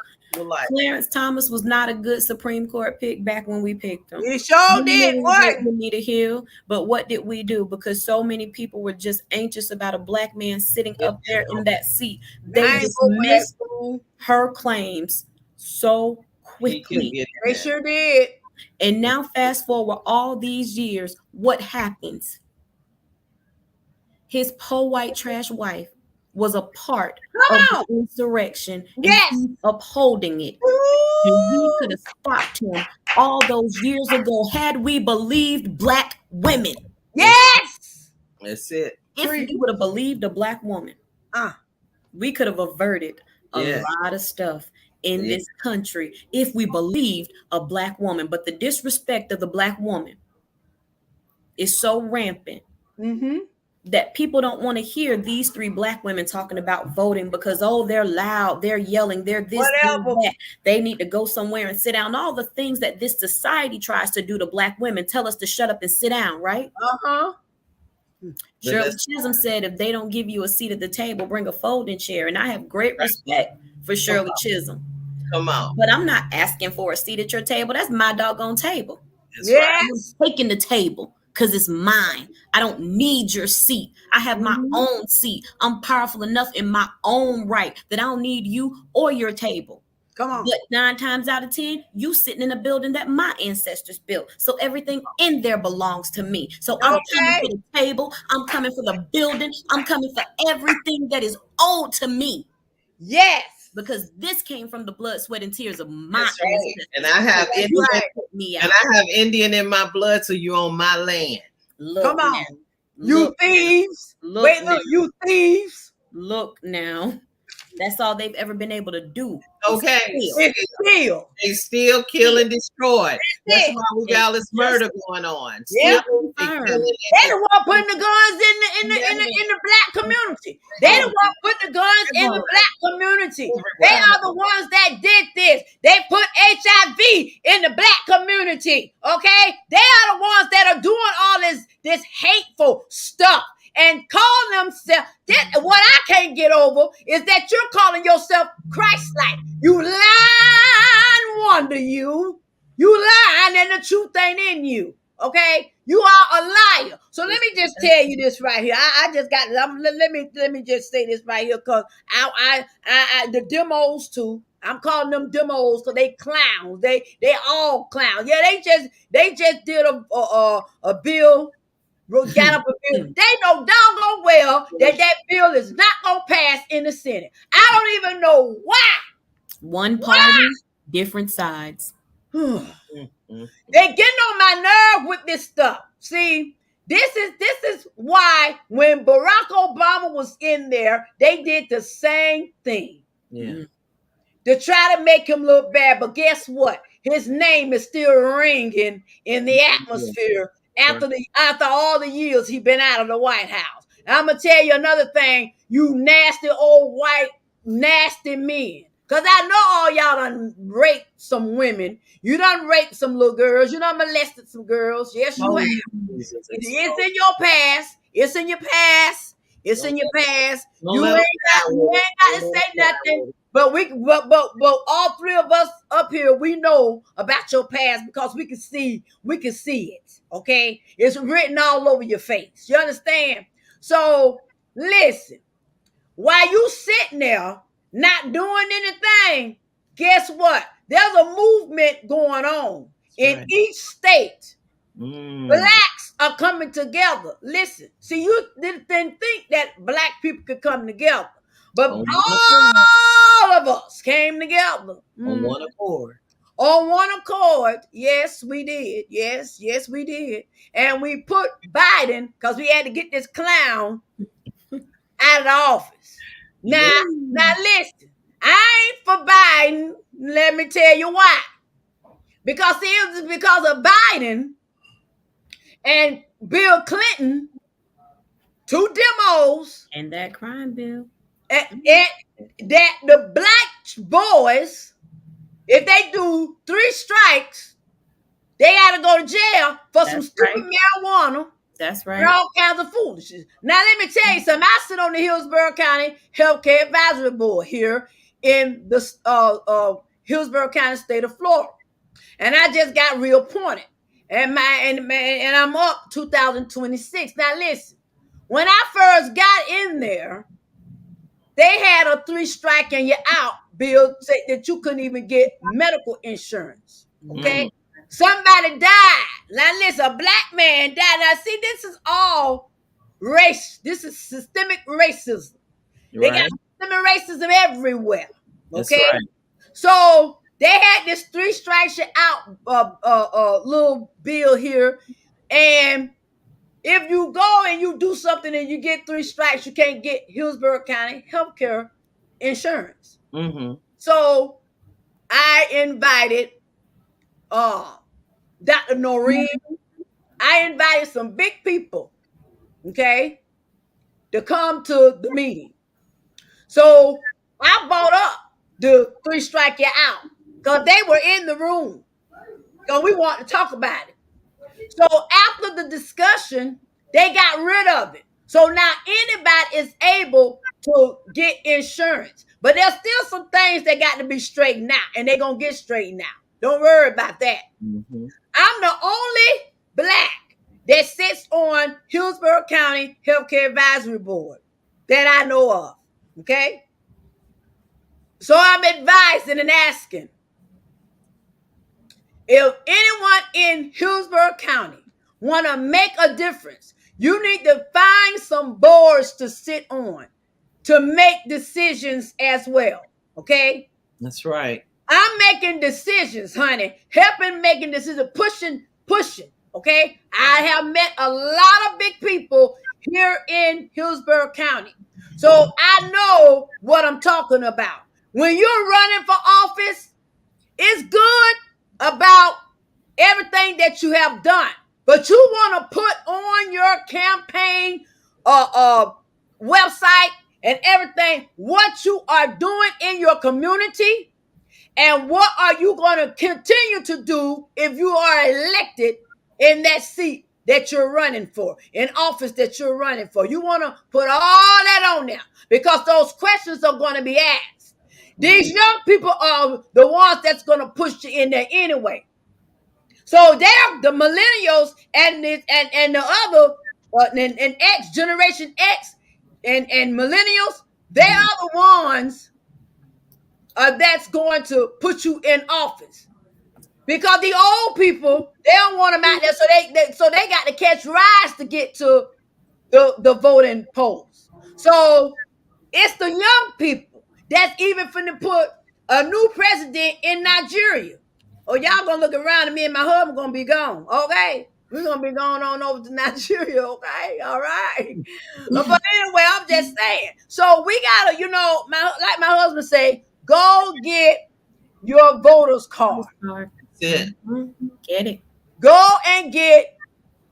Clarence Thomas was not a good Supreme Court pick back when we picked him. He sure did. What? We need a hill, but what did we do? Because so many people were just anxious about a black man sitting up there in that seat. They dismissed her claims so quickly. They sure did. And now fast forward all these years, what happens? His poor white trash wife was a part of the insurrection, and he's upholding it. And we could have stopped him all those years ago had we believed black women. Yes, that's it. If we would have believed a black woman, we could have averted a lot of stuff in this country if we believed a black woman. But the disrespect of the black woman is so rampant. That people don't want to hear these three black women talking about voting because, they're loud, they're yelling, they're this, that. They need to go somewhere and sit down. All the things that this society tries to do to black women, tell us to shut up and sit down, right? Shirley Chisholm said, if they don't give you a seat at the table, bring a folding chair. And I have great respect for Shirley Chisholm. Come on. But I'm not asking for a seat at your table. That's my doggone table. I'm taking the table. Because it's mine. I don't need your seat. I have my own seat. I'm powerful enough in my own right that I don't need you or your table. Come on. But 9 times out of 10, you sitting in a building that my ancestors built. So everything in there belongs to me. So I'm coming for the table. I'm coming for the building. I'm coming for everything that is owed to me. Yes. Because this came from the blood, sweat, and tears of my ancestors. And I have Indian, and I have Indian in my blood, so you're on my land. Look, come on, you thieves! Wait, look, you thieves! Look now. That's all they've ever been able to do. Okay. They still kill and destroy. That's why we got all this murder going on. They the one putting the guns in the black community. They the one putting the guns in the black community. They are the ones that did this. They put HIV in the black community. Okay? They are the ones that are doing all this hateful stuff. And call themselves, what I can't get over is that you're calling yourself Christ-like. You lying wonder, you lying and the truth ain't in you. Okay, you are a liar. So let me just tell you this right here. I just got. Let me just say this right here, cause I the demos too. I'm calling them demos because they clowns. They all clowns. Yeah, they just did a bill. Got up a bill. They know doggone well that bill is not gonna pass in the Senate. I don't even know why. One party, different sides. They getting on my nerve with this stuff. See, this is why when Barack Obama was in there, they did the same thing. Yeah. To try to make him look bad, but guess what? His name is still ringing in the atmosphere. After all the years he been out of the White House. And I'm going to tell you another thing, you nasty old white nasty men. Because I know all y'all done raped some women. You done raped some little girls. You done molested some girls. Yes, you have. It's in your past. It's in your past. It's in your past. You ain't got to say nothing. But all three of us up here, we know about your past because we can see it. Okay, it's written all over your face. You understand? So listen, while you sitting there not doing anything, guess what? There's a movement going on in each state. Blacks are coming together. Listen, see, you didn't think that black people could come together. But all of us came together. On one accord. On one accord. Yes, we did. Yes, we did. And we put Biden, because we had to get this clown out of the office. Now listen, I ain't for Biden. Let me tell you why. Because it was because of Biden and Bill Clinton, two demos. And that crime bill. That the black boys, if they do 3 strikes, they got to go to jail for some stupid marijuana. That's right. And all kinds of foolishness. Now, let me tell you something. I sit on the Hillsborough County Healthcare Advisory Board here in the Hillsborough County, state of Florida. And I just got reappointed. And I'm up 2026. Now, listen. When I first got in there, they had a 3-strike and you're out bill that you couldn't even get medical insurance. Okay? Somebody died. Now listen, a black man died. Now see, this is all race. This is systemic racism. They got systemic racism everywhere. Okay? Right. So they had this 3 strikes you out little bill here. And if you go and you do something and you get 3 strikes, you can't get Hillsborough County healthcare insurance. So I invited Dr. Noreen. I invited some big people, okay, to come to the meeting. So I brought up the 3 strike you out because they were in the room. So we want to talk about it. So after the discussion, they got rid of it. So now anybody is able to get insurance. But there's still some things that got to be straightened out, and they're going to get straightened out. Don't worry about that. I'm the only black that sits on Hillsborough County Healthcare Advisory Board that I know of. Okay? So I'm advising and asking, if anyone in Hillsborough County want to make a difference, you need to find some boards to sit on to make decisions as well. Okay? That's right. I'm making decisions, honey. Helping making decisions, pushing. Okay? I have met a lot of big people here in Hillsborough County. So I know what I'm talking about. When you're running for office, it's good about everything that you have done, but you want to put on your campaign website and everything what you are doing in your community and what are you going to continue to do if you are elected in that seat that you're running for, in office that you're running for. You want to put all that on there because those questions are going to be asked. These young people are the ones that's going to push you in there anyway. So they're the millennials and the other and X, Generation X and millennials. They are the ones that's going to put you in office. Because the old people, they don't want them out there, so they got to catch rides to get to the voting polls. So it's the young people that's even finna put a new president in Nigeria. Oh, y'all gonna look around and me and my husband gonna be gone. Okay, we're gonna be going on over to Nigeria. Okay, all right. But anyway, I'm just saying. So we gotta, like my husband say, go get your voter's card. That's it. Get it. Go and get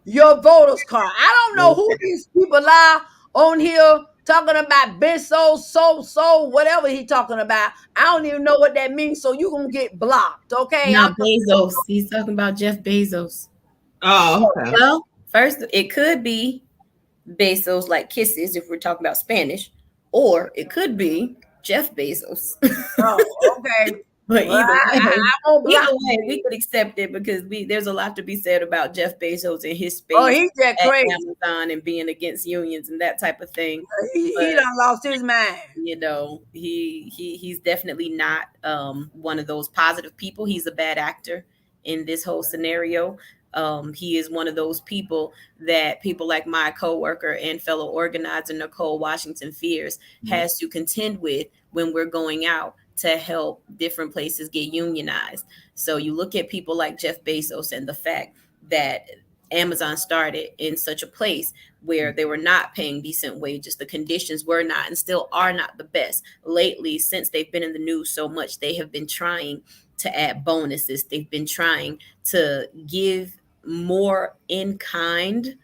your voter's card. I don't know who these people are on here talking about so, whatever he talking about. I don't even know what that means. So you're going to get blocked. Okay. Not Bezos. He's talking about Jeff Bezos. Oh, okay. Well, first, it could be Bezos like kisses if we're talking about Spanish, or it could be Jeff Bezos. Oh, okay. But either way, we could accept it because there's a lot to be said about Jeff Bezos and his space he's that crazy. Amazon and being against unions and that type of thing. He done lost his mind. He's definitely not one of those positive people. He's a bad actor in this whole scenario. He is one of those people that people like my coworker and fellow organizer Nicole Washington Fears has to contend with when we're going out to help different places get unionized. So you look at people like Jeff Bezos and the fact that Amazon started in such a place where they were not paying decent wages. The conditions were not and still are not the best. Lately, since they've been in the news so much, they have been trying to add bonuses. They've been trying to give more in-kind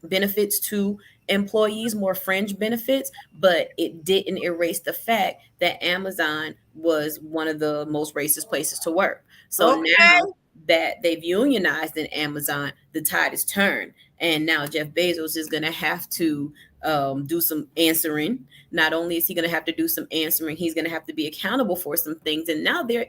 benefits to employees, more fringe benefits, but it didn't erase the fact that Amazon was one of the most racist places to work. So now that they've unionized in Amazon, the tide has turned. And now Jeff Bezos is going to have to do some answering. Not only is he going to have to do some answering, he's going to have to be accountable for some things. And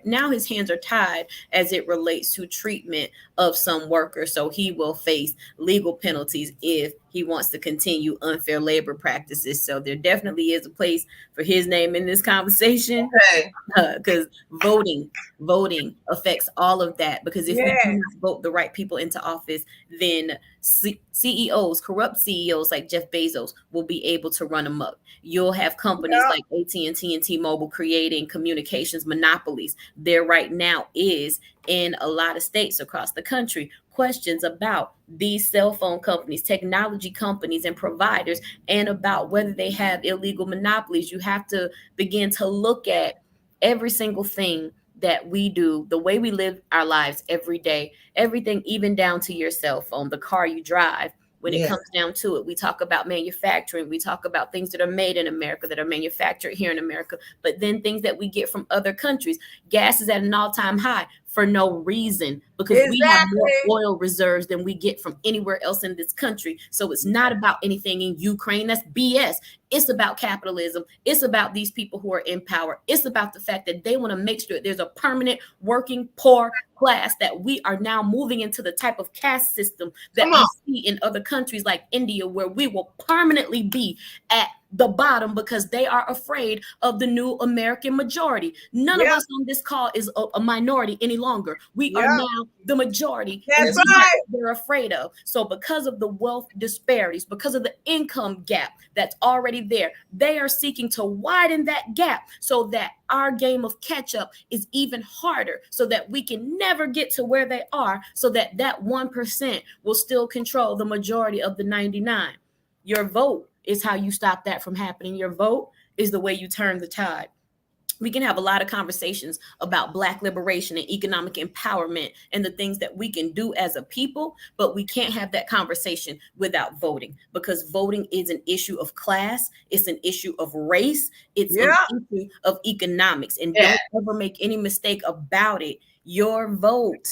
now his hands are tied as it relates to treatment of some workers. So he will face legal penalties if he wants to continue unfair labor practices. So there definitely is a place for his name in this conversation. Okay. Because voting affects all of that. Because if we do not vote the right people into office, then CEOs, corrupt CEOs like Jeff Bezos, will be able to run amok. You'll have companies like AT&T and T-Mobile creating communications monopolies. There right now is, in a lot of states across the country, questions about these cell phone companies, technology companies, and providers, and about whether they have illegal monopolies. You have to begin to look at every single thing that we do, the way we live our lives every day, everything, even down to your cell phone, the car you drive. When it comes down to it, we talk about manufacturing. We talk about things that are made in America, that are manufactured here in America, but then things that we get from other countries. Gas is at an all-time high for no reason, because we have more oil reserves than we get from anywhere else in this country. So it's not about anything in Ukraine. That's BS. It's about capitalism. It's about these people who are in power. It's about the fact that they want to make sure there's a permanent working poor class, that we are now moving into the type of caste system that we see in other countries like India, where we will permanently be at the bottom because they are afraid of the new American majority. None of us on this call is a minority any longer. We are now the majority. That's right. They're afraid of. So because of the wealth disparities, because of the income gap that's already there, they are seeking to widen that gap so that our game of catch up is even harder, so that we can never get to where they are, so that 1% will still control the majority of the 99. Your vote is how you stop that from happening. Your vote is the way you turn the tide. We can have a lot of conversations about Black liberation and economic empowerment and the things that we can do as a people, but we can't have that conversation without voting, because voting is an issue of class. It's an issue of race. It's an issue of economics. And don't ever make any mistake about it. Your vote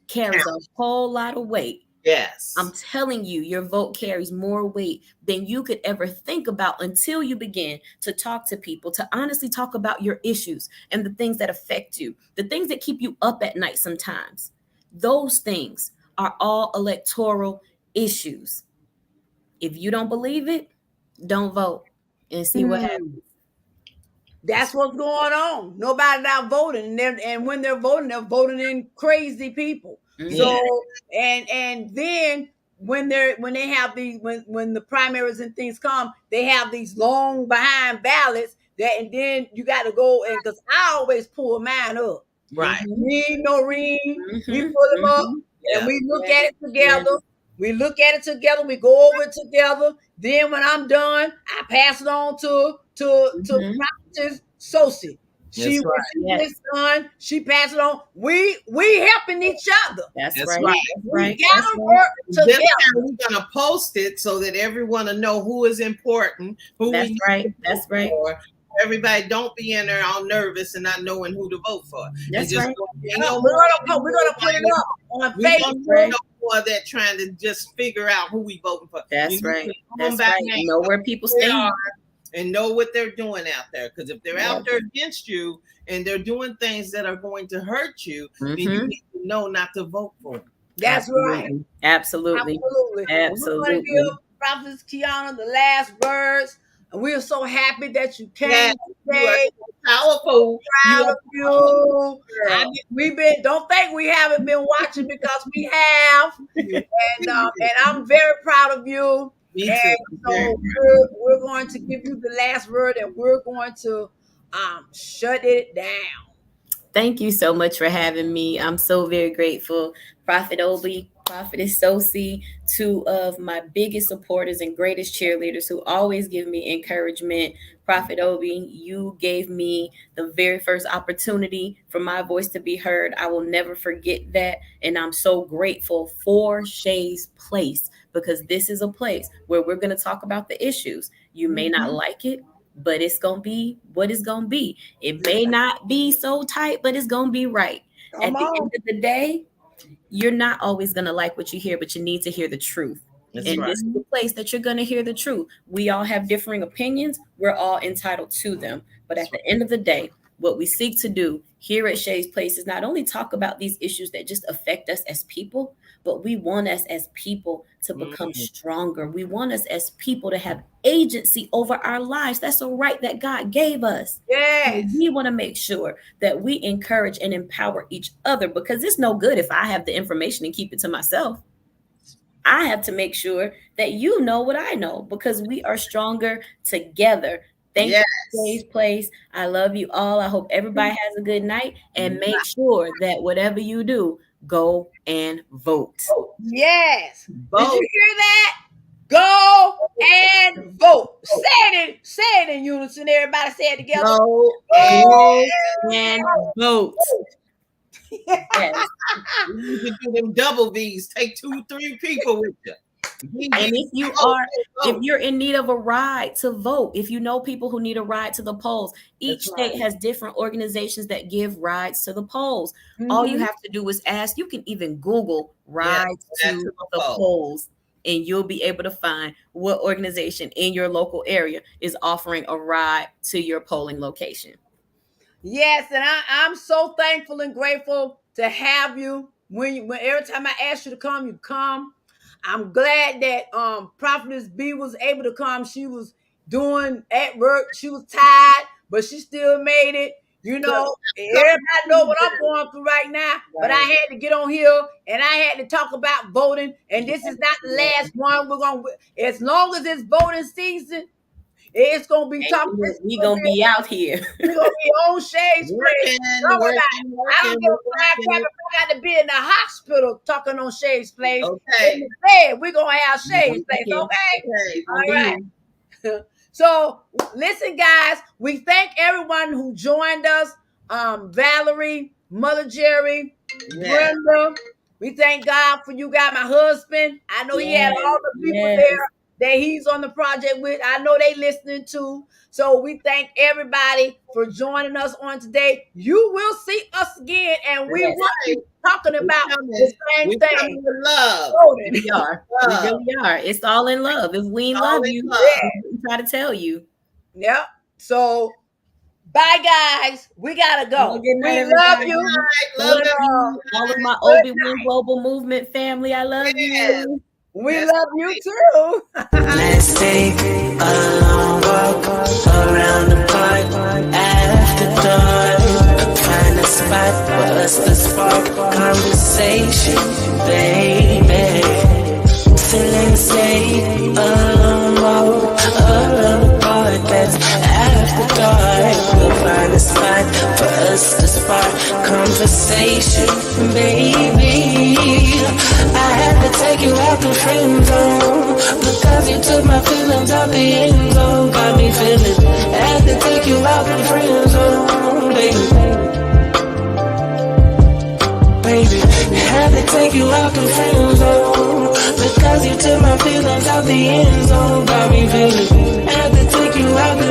carries a whole lot of weight. Yes. I'm telling you, your vote carries more weight than you could ever think about until you begin to talk to people, to honestly talk about your issues and the things that affect you, the things that keep you up at night sometimes. Those things are all electoral issues. If you don't believe it, don't vote and see what happens. That's what's going on. Nobody not voting, and when they're voting in crazy people. So and then when they have these, when the primaries and things come, they have these long behind ballots and then you got to go, and because I always pull mine up. Right. Read, no read. We pull them up and we look at it together. We look at it together. We go over it together. Then when I'm done, I pass it on to Prophetess Bee. She was done. She passed it on. We helping each other. That's We right. gotta work together. We're gonna post it so that everyone will know who is important. That's right. For. Everybody don't be in there all nervous and not knowing who to vote for. That's just right. We're gonna put it up on Facebook. No more that trying to just figure out who we voting for. That's right. That's right. Know where people stand. And know what they're doing out there. Because if they're out there against you and they're doing things that are going to hurt you, then you need to know not to vote for them. That's right. Absolutely. We're going to give Prophetess Keyanna the last words. And we are so happy that you came today. Powerful. Proud of you. Don't think we haven't been watching, because we have. And I'm very proud of you. Me and too. So we're going to give you the last word, and we're going to shut it down. Thank you so much for having me. I'm so very grateful. Prophet Obi, Prophetess Bee, two of my biggest supporters and greatest cheerleaders who always give me encouragement. Prophet Obi, you gave me the very first opportunity for my voice to be heard. I will never forget that. And I'm so grateful for Shay's Place, because this is a place where we're going to talk about the issues. You may not like it, but it's going to be what it's going to be. It may not be so tight, but it's going to be right. At the end of the day, you're not always going to like what you hear, but you need to hear the truth. This is the place that you're going to hear the truth. We all have differing opinions. We're all entitled to them. But at the end of the day, what we seek to do here at Shay's Place is not only talk about these issues that just affect us as people, but we want us as people to become stronger. We want us as people to have agency over our lives. That's a right that God gave us. Yes. We want to make sure that we encourage and empower each other, because it's no good if I have the information and keep it to myself. I have to make sure that you know what I know, because we are stronger together. Thank you, Shay's Place. I love you all. I hope everybody has a good night, and make sure that whatever you do, go and vote. Yes. Vote. Did you hear that? Go and vote. Say it in unison. Everybody say it together. Go and vote. Yes. You can do them double V's. Take 2-3 people with you. And if you're in need of a ride to vote, if you know people who need a ride to the polls, each state has different organizations that give rides to the polls. All you have to do is ask. You can even Google rides to the polls, and you'll be able to find what organization in your local area is offering a ride to your polling location. Yes, and I'm so thankful and grateful to have you. When every time I ask you to come, you come. I'm glad that Prophetess Bee was able to come. She was doing at work. She was tired, but she still made it. You know, everybody know what I'm going through right now, but I had to get on here and I had to talk about voting. And this is not the last one. We're going to, as long as it's voting season, it's going to be talking. We're going to be out here. We're going to be on Shay's Place. I don't give a crap if I got to be in the hospital talking on Shay's Place. Okay. We're going to have Shay's Place, okay? All right. So, listen, guys, we thank everyone who joined us. Valerie, Mother Jerry, Brenda. We thank God for you guys. My husband, I know he had all the people there that he's on the project with. I know they listening too. So we thank everybody for joining us on today. You will see us again, and we will be talking about the same thing. Love. We are. We really are. It's all in love. If we love you, we try to tell you. Yep. So bye, guys. We gotta go. We love you. Love you. All of my Obi-Wan Global Movement family, I love you. We love you too. Let's take a long walk around the park after dark. Find a spot for us to spark conversation, baby. Feeling safe, a long walk around the park that's after dark. We'll find a spot for us to spark conversation, baby. I had to take you out the friend zone because you took my feelings out the end zone. Got me feeling. I had to take you out the friend zone, baby. I had to take you out the friend zone because you took my feelings out the end zone. Got me feeling. I had to take you out the